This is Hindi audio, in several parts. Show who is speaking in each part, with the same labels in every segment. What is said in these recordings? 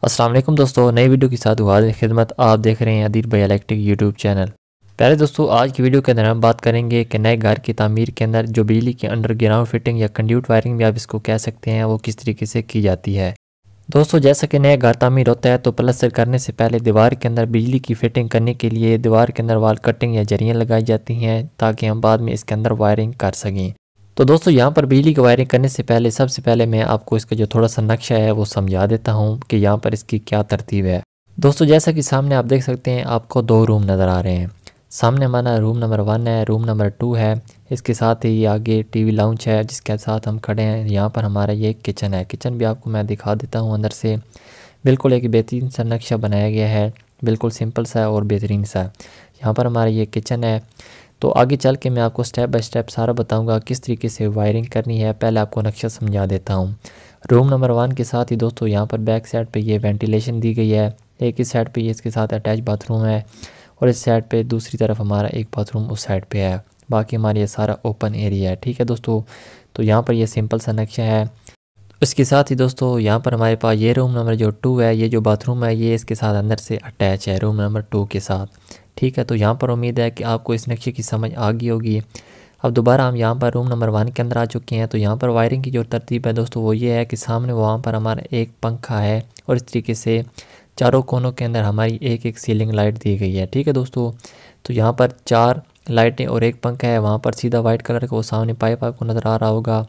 Speaker 1: अस्सलाम वालेकुम दोस्तों, नई वीडियो के साथ हाजिर खिदमत। आप देख रहे हैं अदीर भाई इलेक्ट्रिक यूट्यूब चैनल। पहले दोस्तों आज की वीडियो के अंदर हम बात करेंगे कि नए घर की तामीर के अंदर जो बिजली की अंडरग्राउंड फिटिंग या कंड्यूट वायरिंग भी आप इसको कह सकते हैं, वो किस तरीके से की जाती है। दोस्तों जैसा कि नया घर तामीर होता है तो प्लस्तर करने से पहले दीवार के अंदर बिजली की फिटिंग करने के लिए दीवार के अंदर वाल कटिंग या जरियाँ लगाई जाती हैं ताकि हम बाद में इसके अंदर वायरिंग कर सकें। तो दोस्तों यहाँ पर बिजली की वायरिंग करने से पहले सबसे पहले मैं आपको इसका जो थोड़ा सा नक्शा है वो समझा देता हूँ कि यहाँ पर इसकी क्या तरतीब है। दोस्तों जैसा कि सामने आप देख सकते हैं, आपको दो रूम नज़र आ रहे हैं। सामने हमारा रूम नंबर 1 है, रूम नंबर 2 है। इसके साथ ही आगे टीवी लाउंज है जिसके साथ हम खड़े हैं। यहाँ पर हमारा ये किचन है। किचन भी आपको मैं दिखा देता हूँ अंदर से। बिल्कुल एक बेहतरीन सा नक्शा बनाया गया है, बिल्कुल सिंपल सा और बेहतरीन सा। यहाँ पर हमारा ये किचन है। तो आगे चल के मैं आपको स्टेप बाय स्टेप सारा बताऊंगा किस तरीके से वायरिंग करनी है। पहले आपको नक्शा समझा देता हूँ। रूम नंबर 1 के साथ ही दोस्तों यहाँ पर बैक साइड पे ये वेंटिलेशन दी गई है। एक ही साइड पे ये इसके साथ अटैच बाथरूम है और इस साइड पे दूसरी तरफ हमारा एक बाथरूम उस साइड पे है। बाकी हमारा ये सारा ओपन एरिया है। ठीक है दोस्तों, तो यहाँ पर ये सिंपल सा नक्शा है। इसके साथ ही दोस्तों यहाँ पर हमारे पास ये रूम नंबर जो 2 है, ये जो बाथरूम है ये इसके साथ अंदर से अटैच है रूम नंबर 2 के साथ। ठीक है, तो यहाँ पर उम्मीद है कि आपको इस नक्शे की समझ आ गई होगी। अब दोबारा हम यहाँ पर रूम नंबर 1 के अंदर आ चुके हैं। तो यहाँ पर वायरिंग की जो तरतीब है दोस्तों वो ये है कि सामने वहाँ पर हमारा एक पंखा है और इस तरीके से चारों कोनों के अंदर हमारी एक एक सीलिंग लाइट दी गई है। ठीक है दोस्तों, तो यहाँ पर 4 लाइटें और एक पंखा है। वहाँ पर सीधा वाइट कलर का वो सामने पाइप आपको नज़र आ रहा होगा।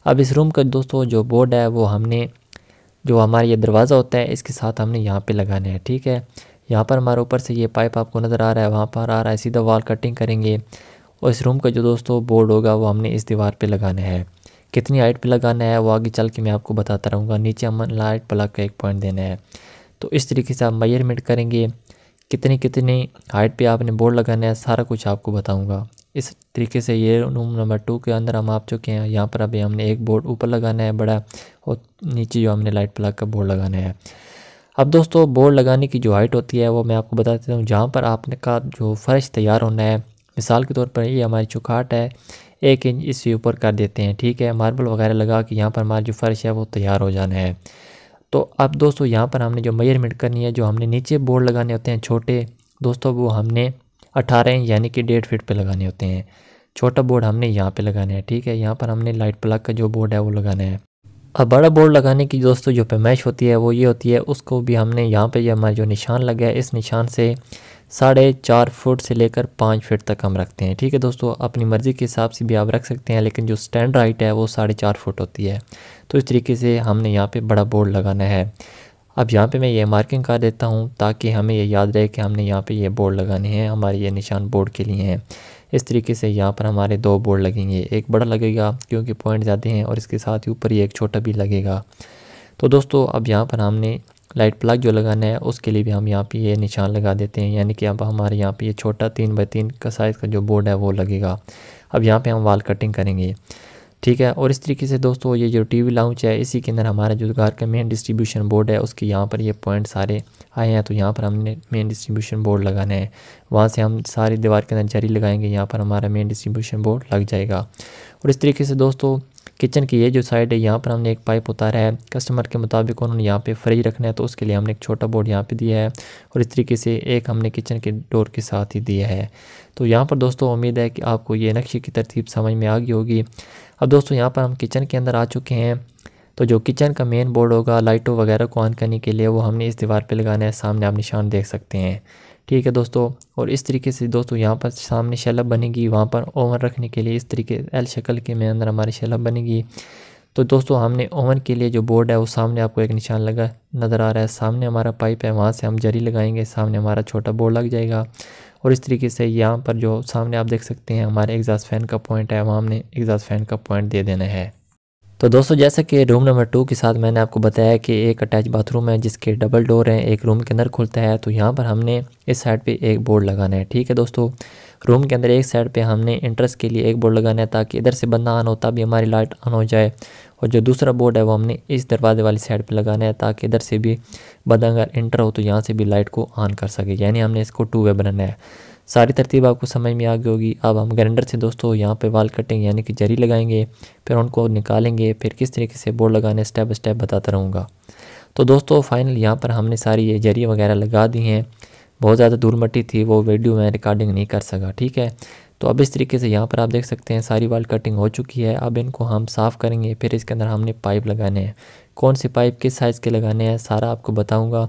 Speaker 1: अब इस रूम का दोस्तों जो बोर्ड है वो हमने जो हमारा ये दरवाज़ा होता है इसके साथ हमने यहाँ पे लगाने हैं। ठीक है, यहाँ पर हमारे ऊपर से ये पाइप आपको नज़र आ रहा है, वहाँ पर आ रहा है, सीधा वॉल कटिंग करेंगे और इस रूम का जो दोस्तों बोर्ड होगा वो हमने इस दीवार पे लगाना है। कितनी हाइट पे लगाना है वो आगे चल के मैं आपको बताता रहूँगा। नीचे हम लाइट प्लग का एक पॉइंट देना है। तो इस तरीके से आप मेजरमेंट करेंगे कितनी कितनी हाइट पे आपने बोर्ड लगाना है, सारा कुछ आपको बताऊंगा। इस तरीके से ये रूम नंबर 2 के अंदर हम आ चुके हैं। यहाँ पर अभी हमने एक बोर्ड ऊपर लगाना है बड़ा और नीचे जो हमने लाइट प्लग का बोर्ड लगाना है। अब दोस्तों बोर्ड लगाने की जो हाइट होती है वो मैं आपको बता देता हूँ। जहाँ पर आपने का जो फर्श तैयार होना है, मिसाल के तौर पर ये हमारी चौखाट है, 1 इंच इससे ऊपर कर देते हैं। ठीक है, मार्बल वगैरह लगा के यहाँ पर हमारा जो फर्श है वो तैयार हो जाना है। तो अब दोस्तों यहाँ पर हमने जो मेजरमेंट करनी है, जो हमने नीचे बोर्ड लगाने होते हैं छोटे दोस्तों, वो हमने 18 इंच यानी कि 1.5 फीट पे लगाने होते हैं। छोटा बोर्ड हमने यहाँ पे लगाना है। ठीक है, यहाँ पर हमने लाइट प्लग का जो बोर्ड है वो लगाना है। अब बड़ा बोर्ड लगाने की दोस्तों जो पैमाइश होती है वो ये होती है, उसको भी हमने यहाँ पे हमारा जो निशान लगा है इस निशान से 4.5 फुट से लेकर 5 फीट तक हम रखते हैं। ठीक है दोस्तों, अपनी मर्ज़ी के हिसाब से भी आप रख सकते हैं, लेकिन जो स्टैंडर्ड हाइट है वो 4.5 फुट होती है। तो इस तरीके से हमने यहाँ पे बड़ा बोर्ड लगाना है। अब यहाँ पे मैं ये मार्किंग कर देता हूँ ताकि हमें ये याद रहे कि हमने यहाँ पे ये बोर्ड लगाने हैं, हमारे ये निशान बोर्ड के लिए हैं। इस तरीके से यहाँ पर हमारे 2 बोर्ड लगेंगे, एक बड़ा लगेगा क्योंकि पॉइंट ज़्यादा हैं और इसके साथ ही ऊपर ही एक छोटा भी लगेगा। तो दोस्तों अब यहाँ पर हमने लाइट प्लग जो लगाना है उसके लिए भी हम यहाँ पे ये निशान लगा देते हैं, यानी कि अब हमारे यहाँ पे ये छोटा 3x3 का साइज़ का जो बोर्ड है वो लगेगा। अब यहाँ पे हम वाल कटिंग करेंगे। ठीक है, और इस तरीके से दोस्तों ये जो टीवी लाउंज है इसी के अंदर हमारा जो घर का मेन डिस्ट्रीब्यूशन बोर्ड है उसके यहाँ पर ये पॉइंट सारे आए हैं। तो यहाँ पर हमने मेन डिस्ट्रीब्यूशन बोर्ड लगाना है। वहाँ से हम सारी दीवार के अंदर जरी लगाएंगे, यहाँ पर हमारा मेन डिस्ट्रीब्यूशन बोर्ड लग जाएगा। और इस तरीके से दोस्तों किचन की ये जो साइड है यहाँ पर हमने एक पाइप उतारा है। कस्टमर के मुताबिक उन्होंने यहाँ पे फ्रिज रखना है तो उसके लिए हमने एक छोटा बोर्ड यहाँ पे दिया है और इस तरीके से एक हमने किचन के डोर के साथ ही दिया है। तो यहाँ पर दोस्तों उम्मीद है कि आपको ये नक्शे की तरतीब समझ में आ गई होगी। अब दोस्तों यहाँ पर हम किचन के अंदर आ चुके हैं। तो जो किचन का मेन बोर्ड होगा लाइटों वगैरह को ऑन करने के लिए वो हमने इस दीवार पर लगाना है। सामने आप निशान देख सकते हैं। ठीक है दोस्तों, और इस तरीके से दोस्तों यहाँ पर सामने शेल्फ बनेगी, वहाँ पर ओवन रखने के लिए इस तरीके एल शक्ल के में अंदर हमारी शेल्फ बनेगी। तो दोस्तों हमने ओवन के लिए जो बोर्ड है वो सामने आपको एक निशान लगा नज़र आ रहा है, सामने हमारा पाइप है, वहाँ से हम जरी लगाएंगे, सामने हमारा छोटा बोर्ड लग जाएगा। और इस तरीके से यहाँ पर जो सामने आप देख सकते हैं हमारे एग्जॉस्ट फैन का पॉइंट है, वहाँ हमने एग्जॉस्ट फैन का पॉइंट दे देना है। तो दोस्तों जैसा कि रूम नंबर 2 के साथ मैंने आपको बताया कि एक अटैच बाथरूम है जिसके डबल डोर हैं, एक रूम के अंदर खुलता है। तो यहाँ पर हमने इस साइड पे एक बोर्ड लगाना है। ठीक है दोस्तों, रूम के अंदर एक साइड पे हमने इंट्रेंस के लिए एक बोर्ड लगाना है ताकि इधर से बंदा ऑन हो तभी हमारी लाइट ऑन हो जाए। और जो दूसरा बोर्ड है वो हमने इस दरवाजे वाली साइड पे लगाना है ताकि इधर से भी बंदा अगर इंटर हो तो यहाँ से भी लाइट को ऑन कर सके, यानी हमने इसको 2 वे बनाना है। सारी तरतीब आपको समझ में आ गई होगी। अब हम ग्राइंडर से दोस्तों यहाँ पे वाल कटिंग यानी कि जरी लगाएंगे, फिर उनको निकालेंगे, फिर किस तरीके से बोर्ड लगाने स्टेप बाय स्टेप बताता रहूँगा। तो दोस्तों फाइनल यहाँ पर हमने सारी ये जरी वगैरह लगा दी हैं। बहुत ज़्यादा धूल मट्टी थी, वो वीडियो में रिकॉर्डिंग नहीं कर सका, ठीक है। तो अब इस तरीके से यहाँ पर आप देख सकते हैं सारी वाल कटिंग हो चुकी है। अब इनको हम साफ़ करेंगे, फिर इसके अंदर हमने पाइप लगाने हैं। कौन सी पाइप किस साइज़ के लगाने हैं सारा आपको बताऊँगा,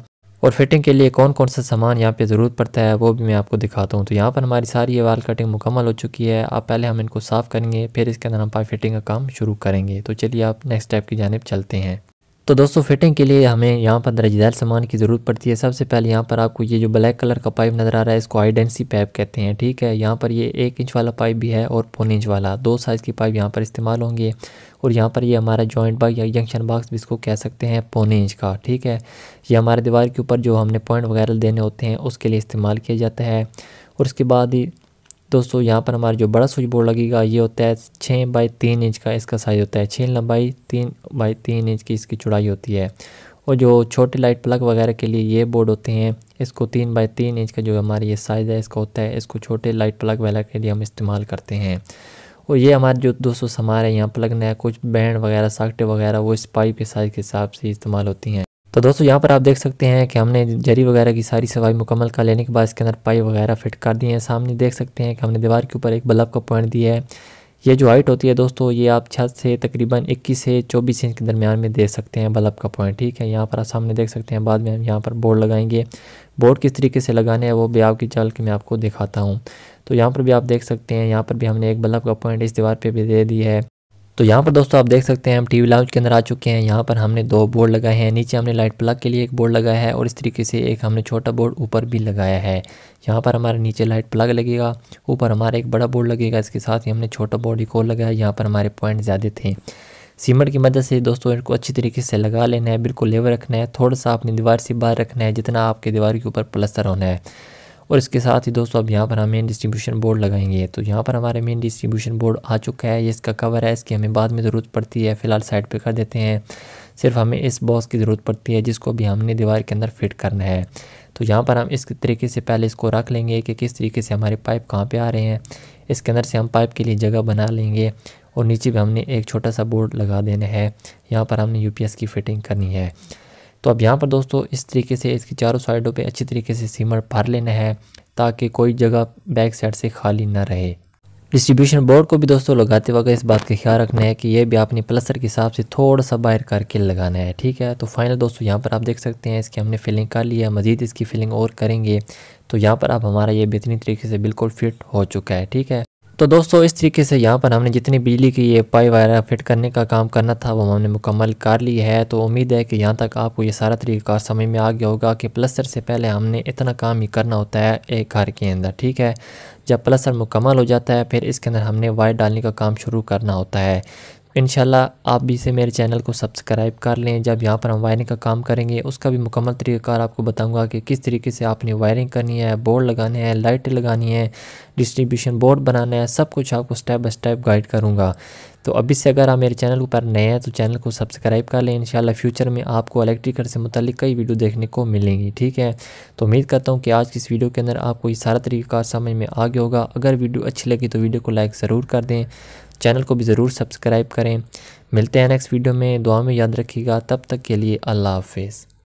Speaker 1: और फिटिंग के लिए कौन कौन सा सामान यहाँ पे ज़रूरत पड़ता है वो भी मैं आपको दिखाता हूँ। तो यहाँ पर हमारी सारी ये वाल कटिंग मुकम्मल हो चुकी है। अब पहले हम इनको साफ़ करेंगे, फिर इसके अंदर हम पाइप फिटिंग का काम शुरू करेंगे। तो चलिए आप नेक्स्ट स्टेप की जानिब चलते हैं। तो दोस्तों फिटिंग के लिए हमें यहाँ पर दर्जेदार सामान की ज़रूरत पड़ती है। सबसे पहले यहाँ पर आपको ये जो ब्लैक कलर का पाइप नज़र आ रहा है, इसको हाई डेंसिटी पाइप कहते हैं, ठीक है। यहाँ पर ये 1 इंच वाला पाइप भी है और 1.25 इंच वाला, 2 साइज़ की पाइप यहाँ पर इस्तेमाल होंगे। और यहाँ पर ये हमारा जॉइंट बॉक्स या जंक्शन बॉक्स भी इसको कह सकते हैं, 1.25 इंच का, ठीक है। ये हमारे दीवार के ऊपर जो हमने पॉइंट वगैरह देने होते हैं उसके लिए इस्तेमाल किया जाता है। और उसके बाद ही दोस्तों यहाँ पर हमारा जो बड़ा स्विच बोर्ड लगेगा ये होता है 6 बाई 3 इंच का, इसका साइज़ होता है 6 लंबाई 3 बाई 3 इंच की इसकी चौड़ाई होती है। और जो छोटे लाइट प्लग वगैरह के लिए ये बोर्ड होते हैं, इसको 3 बाई 3 इंच का जो हमारी ये साइज़ है इसका होता है, इसको छोटे लाइट प्लग वगैरह के लिए हम इस्तेमाल करते हैं। और ये हमारे जो दोस्तों सामान है यहाँ प्लग है, कुछ बैंड वगैरह साकटे वगैरह वो इस पाइप के साइज़ के हिसाब से इस्तेमाल होती हैं। तो दोस्तों यहाँ पर आप देख सकते हैं कि हमने जरी वगैरह की सारी सफाई मुकम्मल कर लेने के बाद इसके अंदर पाइप वगैरह फिट कर दिए हैं। सामने देख सकते हैं कि हमने दीवार के ऊपर एक बल्ब का पॉइंट दिया है। ये जो हाइट होती है दोस्तों, ये आप छत से तकरीबन 21 से 24 इंच के दरमियान में दे सकते हैं बल्ब का पॉइंट, ठीक है। यहाँ पर आप सामने देख सकते हैं। बाद में हम यहाँ पर बोर्ड लगाएंगे। बोर्ड किस तरीके से लगाने हैं वो भी आपकी चल के मैं आपको दिखाता हूँ। तो यहाँ पर भी आप देख सकते हैं, यहाँ पर भी हमने एक बल्ब का पॉइंट इस दीवार पर भी दे दी है। तो यहाँ पर दोस्तों आप देख सकते हैं हम टीवी लाउंज के अंदर आ चुके हैं। यहाँ पर हमने 2 बोर्ड लगाए हैं। नीचे हमने लाइट प्लग के लिए एक बोर्ड लगाया है और इस तरीके से एक हमने छोटा बोर्ड ऊपर भी लगाया है। यहाँ पर हमारे नीचे लाइट प्लग लगेगा, ऊपर हमारा एक बड़ा बोर्ड लगेगा, इसके साथ ही हमने छोटा बोर्ड एक और लगाया। यहाँ पर हमारे पॉइंट ज़्यादा थे। सीमेंट की मदद से दोस्तों इनको अच्छी तरीके से लगा लेना है, बिल्कुल लेवल रखना है, थोड़ा सा अपनी दीवार से बाहर रखना है जितना आपके दीवार के ऊपर प्लस्तर होना है। और इसके साथ ही दोस्तों अब यहाँ पर हम मेन डिस्ट्रीब्यूशन बोर्ड लगाएंगे। तो यहाँ पर हमारे मेन डिस्ट्रीब्यूशन बोर्ड आ चुका है। ये इसका कवर है, इसकी हमें बाद में ज़रूरत पड़ती है, फ़िलहाल साइड पे कर देते हैं। सिर्फ हमें इस बॉक्स की ज़रूरत पड़ती है जिसको भी हमने दीवार के अंदर फिट करना है। तो यहाँ पर हम इस तरीके से पहले इसको रख लेंगे कि किस तरीके से हमारे पाइप कहाँ पर आ रहे हैं। इसके अंदर से हम पाइप के लिए जगह बना लेंगे और नीचे भी हमने एक छोटा सा बोर्ड लगा देना है। यहाँ पर हमने UPS की फ़िटिंग करनी है। तो अब यहाँ पर दोस्तों इस तरीके से इसकी चारों साइडों पे अच्छी तरीके से सीमेंट भर लेना है ताकि कोई जगह बैक साइड से खाली ना रहे। डिस्ट्रीब्यूशन बोर्ड को भी दोस्तों लगाते वक्त इस बात का ख्याल रखना है कि ये भी आपने प्लस्तर के हिसाब से थोड़ा सा बाहर करके लगाना है, ठीक है। तो फाइनल दोस्तों यहाँ पर आप देख सकते हैं इसकी हमने फिलिंग कर ली है, मज़ीद इसकी फिलिंग और करेंगे। तो यहाँ पर अब हमारा ये बेहतरीन तरीके से बिल्कुल फिट हो चुका है, ठीक है। तो दोस्तों इस तरीके से यहाँ पर हमने जितनी बिजली की ये पाइप वगैरह फिट करने का काम करना था वो हमने मुकम्मल कर ली है। तो उम्मीद है कि यहाँ तक आपको ये सारा तरीका समझ में आ गया होगा कि प्लस्तर से पहले हमने इतना काम ही करना होता है एक घर के अंदर, ठीक है। जब प्लस्तर मुकम्मल हो जाता है फिर इसके अंदर हमने वायर डालने का काम शुरू करना होता है। इंशाल्लाह आप भी से मेरे चैनल को सब्सक्राइब कर लें। जब यहाँ पर हम वायरिंग का काम करेंगे उसका भी मुकम्मल तरीक़ाकार आपको बताऊंगा कि किस तरीके से आपने वायरिंग करनी है, बोर्ड लगाने हैं, लाइटें लगानी है, डिस्ट्रीब्यूशन बोर्ड बनाना है, सब कुछ आपको स्टेप बाय स्टेप गाइड करूँगा। तो अभी से अगर आप मेरे चैनल पर नए हैं तो चैनल को सब्सक्राइब कर लें। इंशाल्लाह फ्यूचर में आपको इलेक्ट्रिकल से मुतालिक कई वीडियो देखने को मिलेंगी, ठीक है। तो उम्मीद करता हूँ कि आज की इस वीडियो के अंदर आपको ये सारा तरीका समझ में आ गया होगा। अगर वीडियो अच्छी लगी तो वीडियो को लाइक ज़रूर कर दें, चैनल को भी ज़रूर सब्सक्राइब करें। मिलते हैं नेक्स्ट वीडियो में, दुआ में याद रखिएगा। तब तक के लिए अल्लाह हाफिज़।